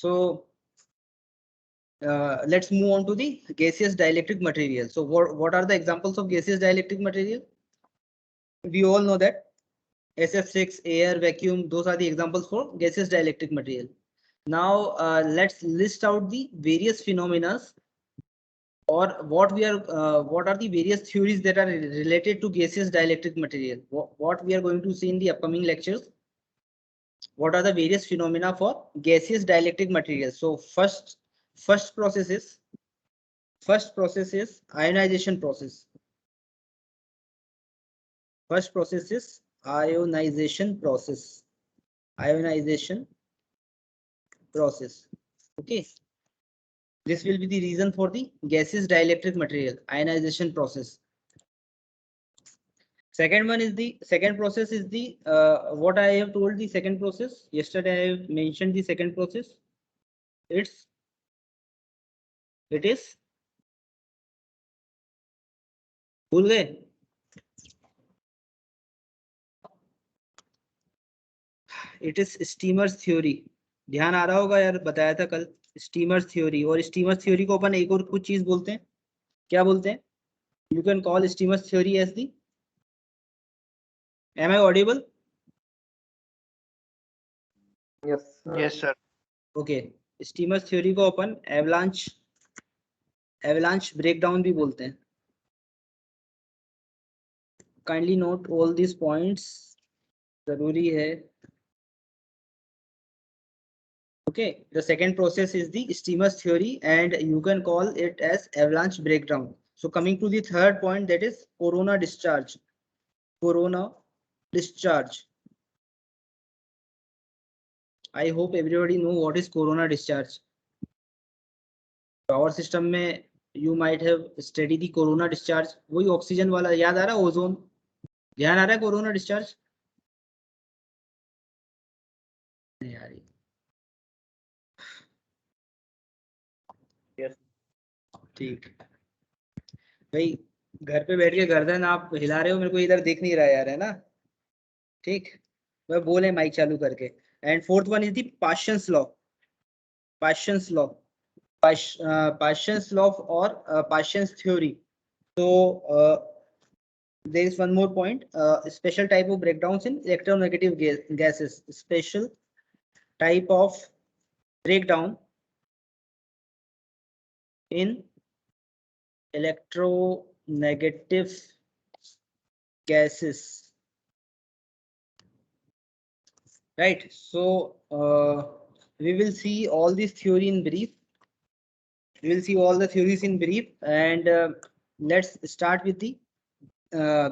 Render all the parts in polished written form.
So let's move on to the gaseous dielectric material. So what are the examples of gaseous dielectric material? We all know that SF6, air, vacuum, those are the examples for gaseous dielectric material. Now let's list out the various phenomena, or what are the various theories that are related to gaseous dielectric material. What we are going to see in the upcoming lectures. What are the various phenomena for gaseous dielectric material? So first process is ionization process. First process is ionization process. Ionization process. Okay. This will be the reason for the gaseous dielectric material, ionization process. Second process is the what I have told the second process. Yesterday I have mentioned the second process. It is भूल गए? It is steamers theory. ध्यान आ रहा होगा यार, बताया था कल steamers theory. और स्टीमर्स थ्योरी को अपन एक और कुछ चीज बोलते हैं. क्या बोलते हैं? You can call steamers theory as the. Am I audible? Yes. Yes, sir. Okay. Steamers theory को अपन एवलांच ब्रेकडाउन भी बोलते हैं. Kindly note all these points. जरूरी है. Okay, the second process is the steamer's theory, and you can call it as avalanche breakdown. So coming to the third point, that is corona discharge. Corona discharge. I hope everybody know what is corona discharge. Power system में you might have studied the corona discharge. वही oxygen वाला याद आ रहा है? Ozone. ध्यान आ रहा है corona discharge? नहीं आ रही. ठीक भाई, घर पे बैठ के गर्दन आप हिला रहे हो, मेरे को इधर दिख नहीं रहा यार, है ना? ठीक, वह बोले माइक चालू करके. And fourth one is the Paschen's law. Paschen's law, Paschen's law और पार्शियंस थ्योरी. तो there is one more point, special type of breakdowns in electronegative gases. Special type of breakdown in electronegative gases. Right. So we will see all this theory in brief. We will see all the theories in brief, and let's start with the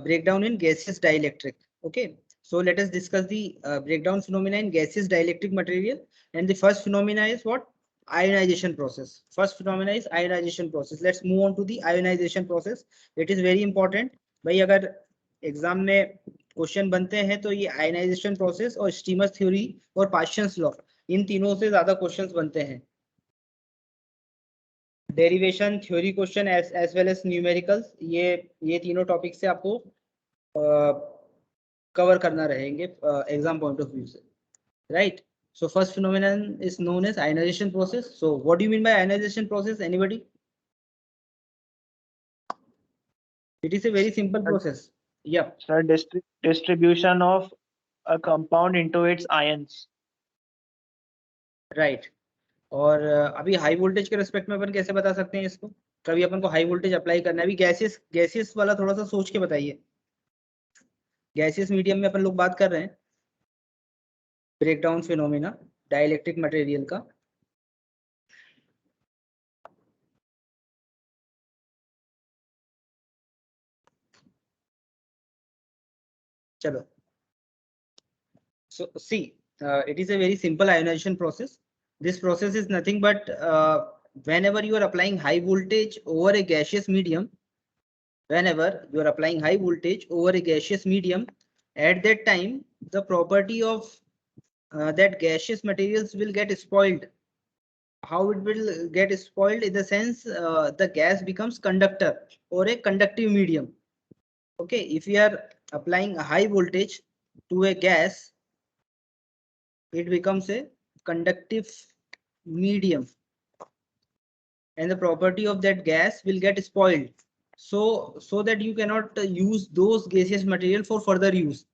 breakdown in gaseous dielectric. Okay, so let us discuss the breakdown phenomena in gaseous dielectric material. And the first phenomena is what? Ionization process. First phenomena is ionization process. Let's move on to the ionization process. It is very important. भाई अगर exam में question बनते हैं तो ये ionization process और steamer theory और पार्शियंस law, इन तीनों से ज्यादा क्वेश्चंस बनते हैं. Derivation, theory question as well as numericals, ये तीनों टॉपिक से आपको कवर करना रहेंगे एग्जाम पॉइंट ऑफ व्यू से. Right. So first phenomenon is known as ionization process. So what do you mean by ionization process? Anybody? It is a very simple process. Yep. Sir, distribution of a compound into its ions. Right. और अभी high voltage के respect में अपन कैसे बता सकते हैं इसको? कभी अपन को हाई वोल्टेज अप्लाई करना है. अभी गैसियस वाला थोड़ा सा सोच के बताइए. गैसियस मीडियम में अपन लोग बात कर रहे हैं ब्रेकडाउन फिनोमिना डाइलेक्ट्रिक मटेरियल का. चलो. So see, it is a very simple ionization process. This process is nothing but whenever you are applying high voltage over a gaseous medium, whenever you are applying high voltage over a gaseous medium, at that time the property of that gaseous materials will get spoiled. How it will get spoiled? In the sense the gas becomes conductor or a conductive medium. Okay, if you are applying a high voltage to a gas, it becomes a conductive medium, and the property of that gas will get spoiled, so that you cannot use those gaseous material for further use,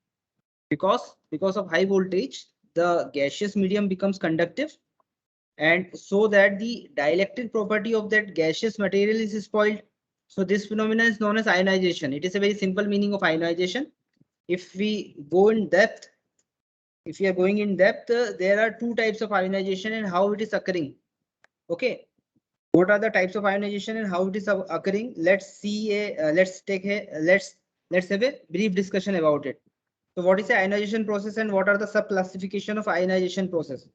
because of high voltage the gaseous medium becomes conductive, and so that the dielectric property of that gaseous material is spoiled. So this phenomenon is known as ionization. It is a very simple meaning of ionization. If we go in depth, if we are going in depth, there are two types of ionization and how it is occurring. Okay, what are the types of ionization and how it is occurring? Let's see a let's have a brief discussion about it. So what is the ionization process and what are the sub classification of ionization process?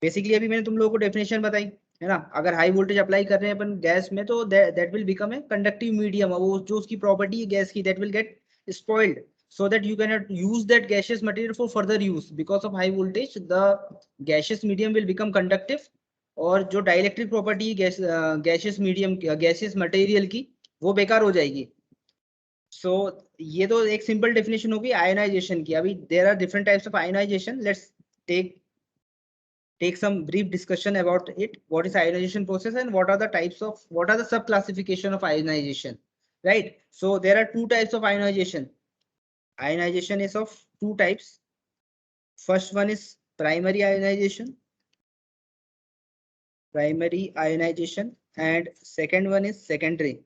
Basically अभी मैंने तुम लोगों को definition बताई है ना, अगर high voltage apply कर रहे हैं अपन गैस में तो that will become a conductive medium, वो जो उसकी प्रॉपर्टी है गैस की that will get spoiled, so that you cannot use that gaseous material for further use. Because of high voltage the gaseous medium will become conductive, और जो dielectric property है gaseous medium gaseous material की वो बेकार हो जाएगी. सो ये तो एक सिंपल डेफिनेशन होगी आयनाइजेशन की. अभी there are different types of ionization. Let's take some brief discussion about it. What is ionization process and what are the types of, what are the sub classification of ionization, right? So there are two types of ionization. Ionization is of two types. First one is primary ionization, and second one is secondary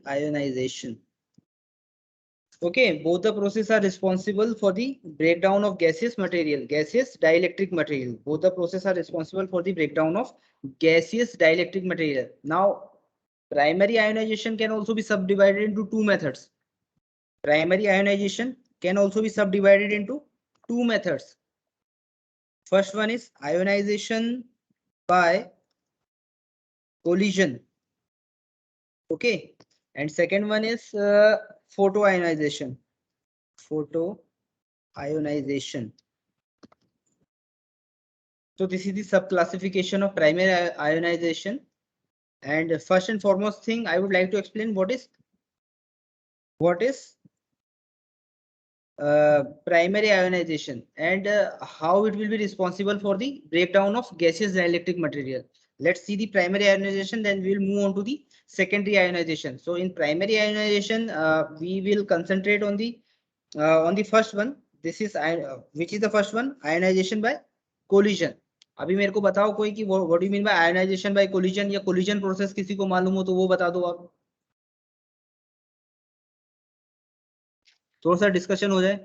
ionization. Okay, both the processes are responsible for the breakdown of gaseous material, gaseous dielectric material. Both the processes are responsible for the breakdown of gaseous dielectric material. Now, primary ionization can also be subdivided into two methods. Primary ionization can also be subdivided into two methods. First one is ionization by collision. Okay, and second one is photoionization. Photoionization. So this is the sub-classification of primary ionization. And first and foremost thing I would like to explain what is primary ionization and how it will be responsible for the breakdown of gaseous dielectric material. Let's see the primary ionization, then we will move on to the secondary ionization. So in primary ionization, we will concentrate on the first one. This is which is the first one? Ionization by collision. अभी मेरे को बताओ कोई कि what do you mean by ionization by collision, या collision process किसी को मालूम हो तो वो बता दो आप, थोड़ा सा डिस्कशन हो जाए.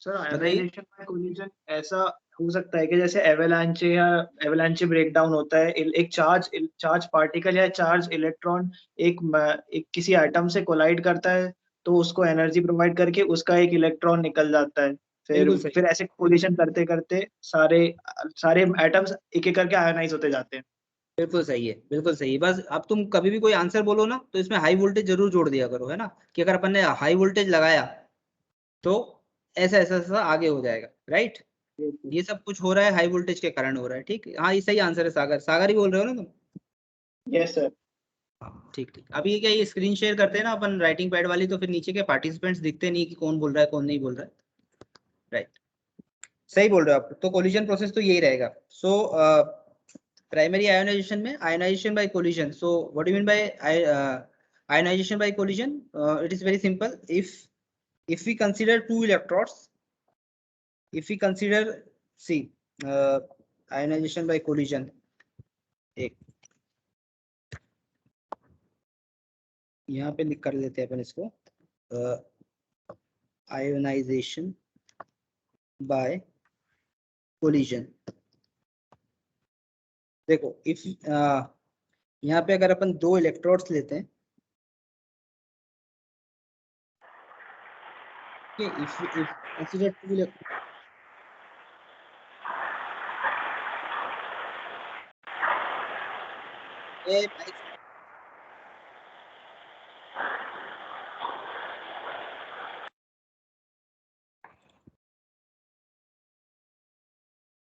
सर आयोनाइजेशन बाय कोलिजन ऐसा हो सकता है कि जैसे एवलांचे ब्रेकडाउन होता है, एक चार्ज पार्टिकल या चार्ज इलेक्ट्रॉन एक किसी एटम से कोलाइड करता है तो उसको एनर्जी प्रोवाइड करके उसका एक इलेक्ट्रॉन निकल जाता है, फिर ऐसे कोलिजन करते करते सारे एटम्स एक एक करके आयोनाइज होते जाते हैं. बिल्कुल सही है, बिल्कुल सही है. बस अब तुम कभी भी कोई आंसर बोलो ना तो इसमें हाई वोल्टेज जरूर जोड़ दिया करो, है ना, कि अगर अपन ने हाई वोल्टेज लगाया तो ऐसा ऐसा ऐसा आगे हो जाएगा, राइट. ये सब कुछ हो रहा है हाई वोल्टेज के कारण हो रहा है. ठीक, हाँ ये सही आंसर है. सागर ही बोल रहे हो ना तुम? Yes sir. ठीक ठीक. अभी क्या ये स्क्रीन शेयर करते हैं ना अपन राइटिंग पैड वाली, तो फिर नीचे के पार्टिसिपेंट्स दिखते नहीं कि कौन बोल रहा है कौन नहीं बोल रहा है, राइट. सही बोल रहे हो आप. तो कोलिजन प्रोसेस तो यही रहेगा. सो primary ionization में ionization by collision. So what do you mean by ionization by collision? It is very simple. If we consider two electrodes, see ionization by collision, एक यहाँ पे लिख कर लेते हैं अपन इसको, ionization by collision. देखो इफ यहाँ पे अगर अपन दो इलेक्ट्रोड्स लेते हैं, if consider two electrodes,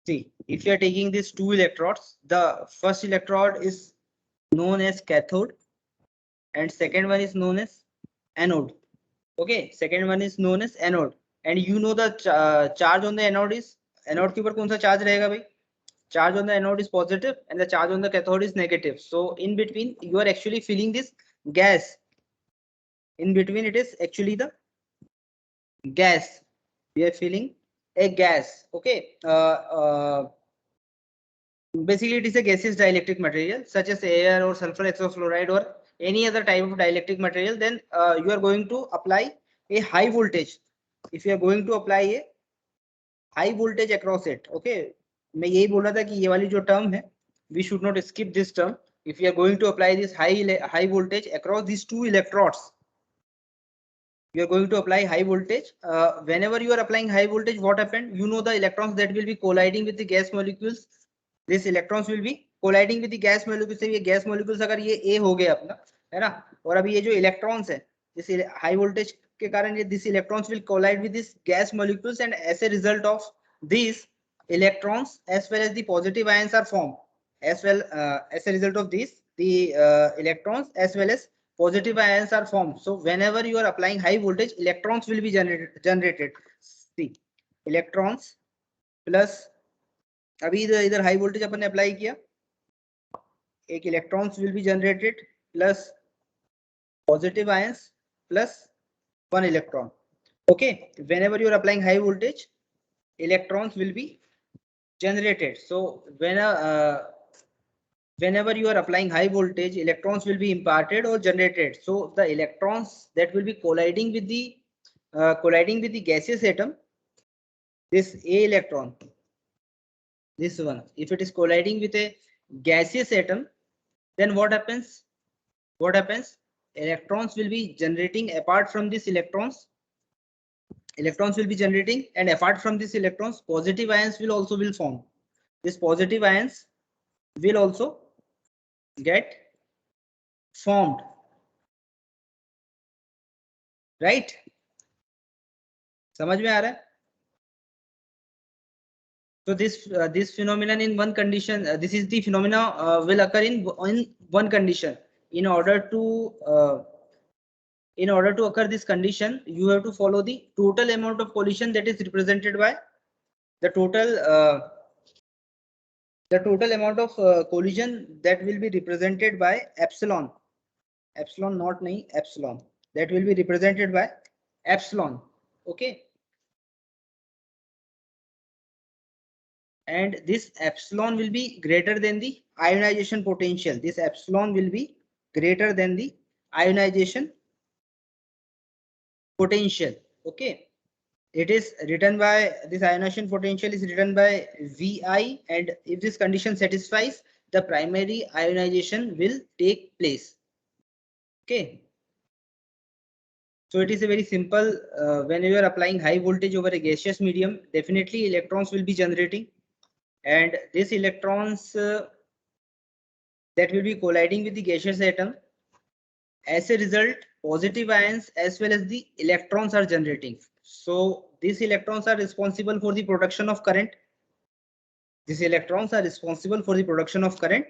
see, if you are taking these two electrodes, the first electrode is known as cathode and second one is known as anode. Okay, second one is known as anode and you know the charge on the anode is, anode के ऊपर कौन सा charge रहेगा भाई? Charge on the anode is positive and the charge on the cathode is negative. So in between you are actually filling this gas. In between it is actually the gas. We are filling a gas. Okay. Basically it is a gaseous dielectric material such as air or sulfur hexafluoride or any other type of dielectric material. Then you are going to apply a high voltage. If you are going to apply a high voltage across it, okay, मैं यही बोल रहा था कि ये वाली जो term है, we should not skip this term. If you are going to apply this high voltage across these two electrodes, you are going to apply high voltage. Whenever you are applying high voltage, what happened? You know the electrons that will be colliding with the gas molecules. These electrons will be colliding with the gas molecules. ये gas molecules अगर ये A हो गया अपना, है ना, और अभी ये जो electrons है, इस high voltage के कारण ये these electrons will collide with these gas molecules, and as a result of these electrons as well as the positive ions are formed. As well as a result of this, the electrons as well as positive ions are formed. So whenever you are applying high voltage, electrons will be generated. See, electrons plus अभी इधर high voltage अपन ने apply किया, एक electrons will be generated plus positive ions plus one electron. Okay, whenever you are applying high voltage, electrons will be generated. So whenever you are applying high voltage, electrons will be imparted or generated. So the electrons that will be colliding with the gaseous atom, this A electron, this one, if it is colliding with a gaseous atom, then what happens? Electrons will be generating apart from these electrons. Electrons will be generating, and apart from these electrons, positive ions will also form. These positive ions will also get formed, right? समझ में आ रहा है? So this phenomenon in one condition, this is the phenomena will occur in one condition. In order to occur this condition, you have to follow the total amount of collision that is represented by the total amount of collision that will be represented by epsilon. Epsilon not nahi, epsilon, that will be represented by epsilon. Okay. And this epsilon will be greater than the ionization potential. This epsilon will be greater than the ionization potential. Okay, it is written by, this ionization potential is written by Vi, and if this condition satisfies, the primary ionization will take place. Okay, so it is a very simple, when you are applying high voltage over a gaseous medium, definitely electrons will be generating, and these electrons that will be colliding with the gaseous atom. As a result, positive ions as well as the electrons are generating. So these electrons are responsible for the production of current. These electrons are responsible for the production of current,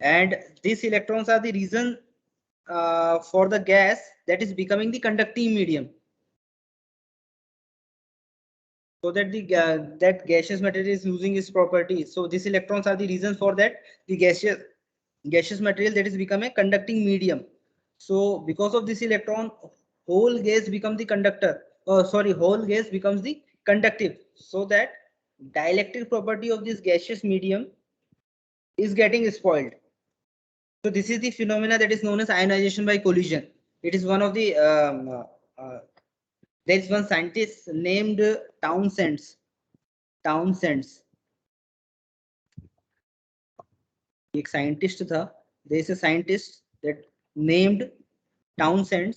and these electrons are the reason for the gas that is becoming the conducting medium. So that the that gaseous material is losing its properties. So these electrons are the reason for that the gaseous material that is become a conducting medium. So because of this electron, whole gas become the conductor. Whole gas becomes the conductive. So that dielectric property of this gaseous medium is getting spoiled. So this is the phenomena that is known as ionization by collision. It is one of the there is one scientist named Townsend. एक scientist था. There is a scientist that named Townsend.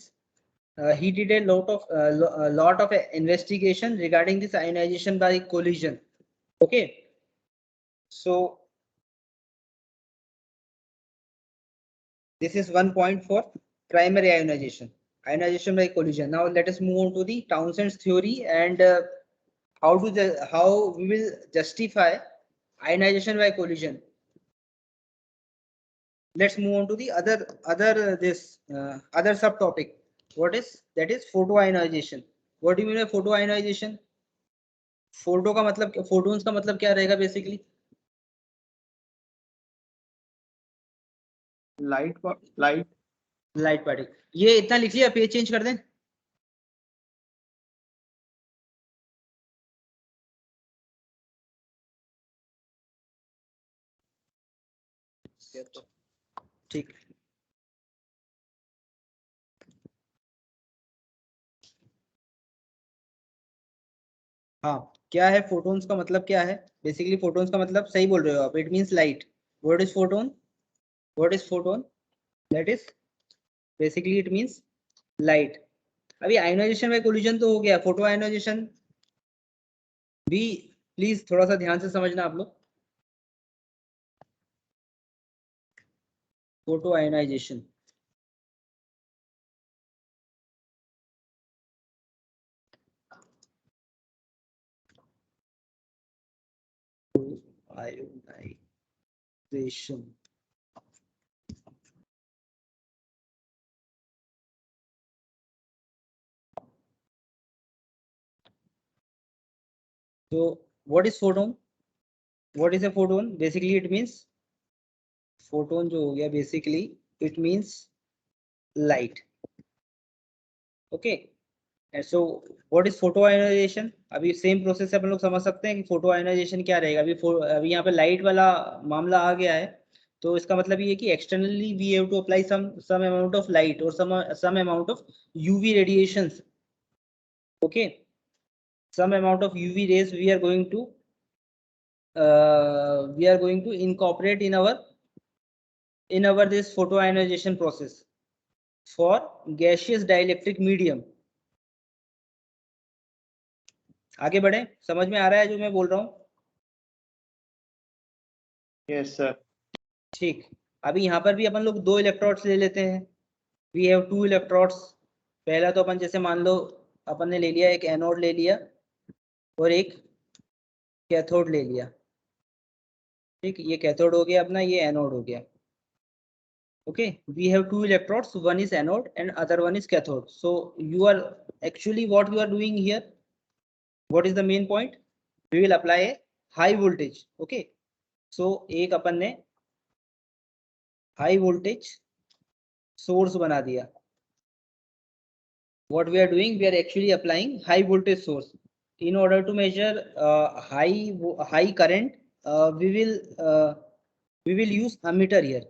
He did a lot of investigation regarding this ionization by collision. Okay, so this is one point for primary ionization by collision. Now let us move on to the Townsend's theory and how we will justify ionization by collision. Let's move on to the other subtopic. That is photoionization. What do you mean by photo ionization? Photo का मतलब, photons का मतलब क्या रहेगा basically? Light light light particle. ये इतना लिख लिया, पेज चेंज कर दें? ठीक। हाँ, क्या है फोटोन्स का मतलब क्या है? बेसिकली फोटोन्स का मतलब सही बोल रहे हो आप, it means light. What is photon? What is photon? That is basically it means light. अभी आयोनाइजेशन बाय कोलिजन तो हो गया, फोटो आयोनाइजेशन भी प्लीज थोड़ा सा ध्यान से समझना आप लोग। फोटो आयोनाइजेशन, आयोनाइजेशन तो what is photon? What is a photon? Basically it means, photon जो हो गया basically it means light. Okay, so what is photo ionization? अभी सेम प्रोसेस से अपन लोग समझ सकते हैं कि फोटो आयोनाइजेशन क्या रहेगा। अभी यहाँ पे लाइट वाला मामला आ गया है, तो इसका मतलब ये है कि externally we have to apply some amount of light और some amount of UV radiations. Okay, some amount of UV rays we are going to incorporate in our this photoionization process for gaseous dielectric medium. आगे बढ़े, समझ में आ रहा है जो मैं बोल रहा हूँ? Yes sir. ठीक, अभी यहाँ पर भी अपन लोग दो इलेक्ट्रोड्स ले लेते हैं। We have two electrodes. पहला तो अपन जैसे मान लो अपन ने ले लिया, एक एनोड ले लिया और एक कैथोड ले लिया। ठीक, ये कैथोड हो गया अपना, ये एनोड हो गया। Okay, we have two electrodes, one is anode and other one is cathode. So you are actually, what you are doing here, what is the main point? We will apply a high voltage. Okay, so एक अपन ने high voltage source बना दिया। What we are doing, we are actually applying high voltage source in order to measure high current. We will use ammeter here.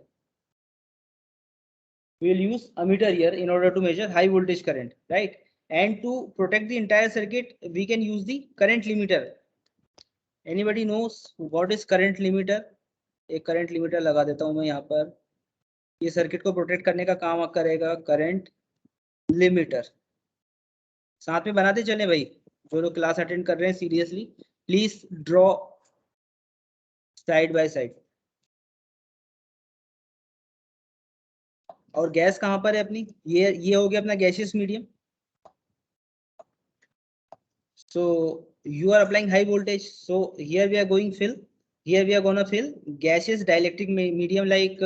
We will use ammeter here in order to measure high voltage current, right? And to protect the entire circuit, we can use the current limiter. Anybody knows what is current limiter? एक current limiter लगा देता हूं मैं यहाँ पर, ये circuit को protect करने का काम करेगा current limiter। साथ में बनाते चले भाई, जो लोग क्लास अटेंड कर रहे हैं seriously please draw side by side. और गैस कहाँ पर है अपनी? ये हो गया अपना gaseous medium. So you are applying high voltage. So here we are going fill. Here we are gonna fill gaseous dielectric medium like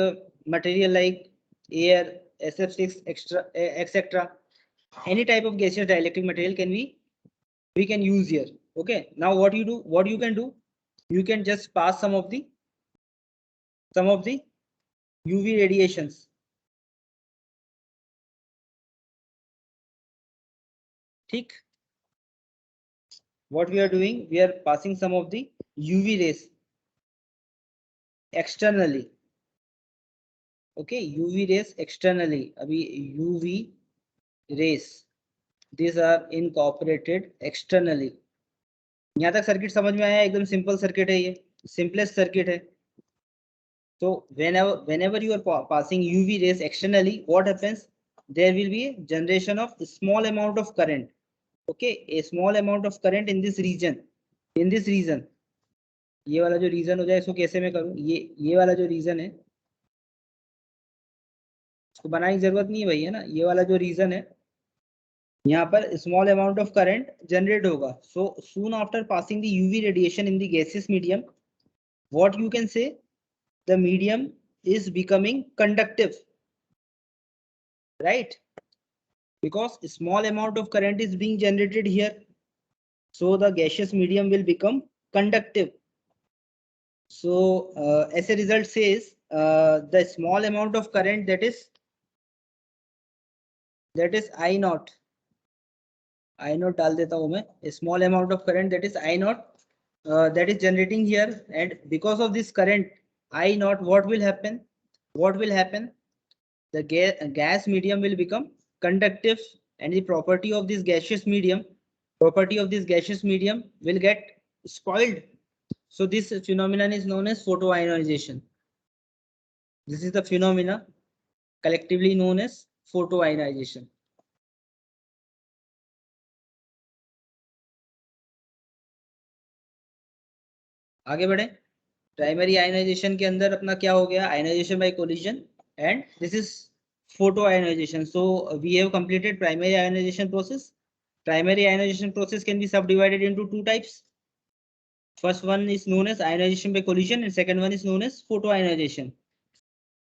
material like air, SF6, extra, etc. Any type of gaseous dielectric material we can use here. Okay. Now what you do? What you can do? You can just pass some of the UV radiations. ठीक, what we are doing, we are passing some of the UV rays externally. Okay, UV rays externally. अभी UV rays, these are incorporated externally. यहाँ तक circuit समझ में आया? एकदम simple circuit है, ये सिंपलेस्ट सर्किट है। So whenever you are passing UV rays externally, what happens? There will be a generation of small amount of current. Okay, a small amount of current in this region. In this region, ये वाला जो reason हो जाए, इसको कैसे मैं करूँ? ये वाला जो रीजन है, इसको बनाने की जरूरत नहीं है भाई, है ना? ये वाला जो रीजन है, यहाँ पर small amount of current generate होगा। So soon after passing the UV radiation in the gaseous medium, what you can say, the medium is becoming conductive, right? because a small amount of current is being generated here, so the gaseous medium will become conductive. So as a result says the small amount of current that is I naught डाल देता हूं मैं, a small amount of current that is I naught that is generating here, and because of this current I naught, what will happen? The gas medium will become conductive, and the property of this gaseous medium will get spoiled. So this phenomenon is known as photoionization. This is the phenomena collectively known as photoionization. आगे बढ़े. Primary ionization के अंदर अपना क्या हो गया? Ionization by collision, and this is photoionization. So we have completed primary ionization process. Primary ionization process can be subdivided into two types. First one is known as ionization by collision, and second one is known as photoionization.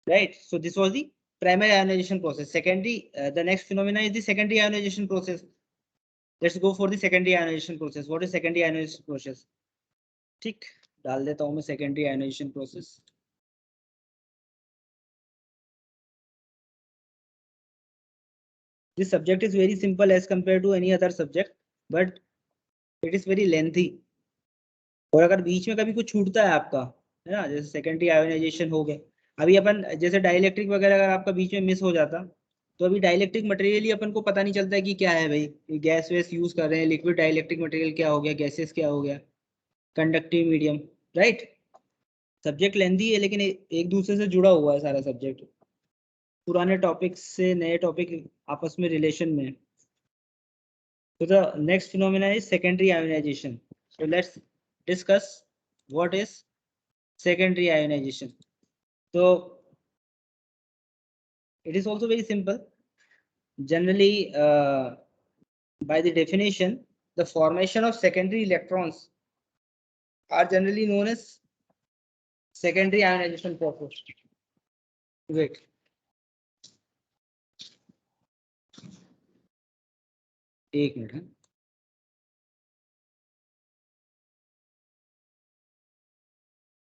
Right. So this was the primary ionization process. Secondary, the next phenomena is the secondary ionization process. Let's go for the secondary ionization process. What is secondary ionization process? ठीक, डाल देता हूं मैं secondary ionization process. This subject is very simple as compared to any other subject, but it is very lengthy. और अगर बीच में कभी कुछ छूटता है आपका, है ना, जैसे सेकेंडरी आयोनाइजेशन हो गए, अभी अपन जैसे डाइलेक्ट्रिक वगैरह अगर आपका बीच में मिस हो जाता, तो अभी डाइलेक्ट्रिक मटेरियल ही अपन को पता नहीं चलता है कि क्या है भाई, गैस वैस यूज कर रहे हैं, लिक्विड डाइलेक्ट्रिक मटेरियल क्या हो गया, गैसेस क्या हो गया, conductive medium. Right. Subject lengthy है, लेकिन एक दूसरे से जुड़ा हुआ है सारा सब्जेक्ट, पुराने टॉपिक से नए टॉपिक आपस में रिलेशन में. So the next phenomena is secondary ionization. So let's discuss what is secondary ionization. So it is also very simple. Generally, by the definition, the formation of secondary electrons are generally known as secondary ionization process. Wait. एक minute है.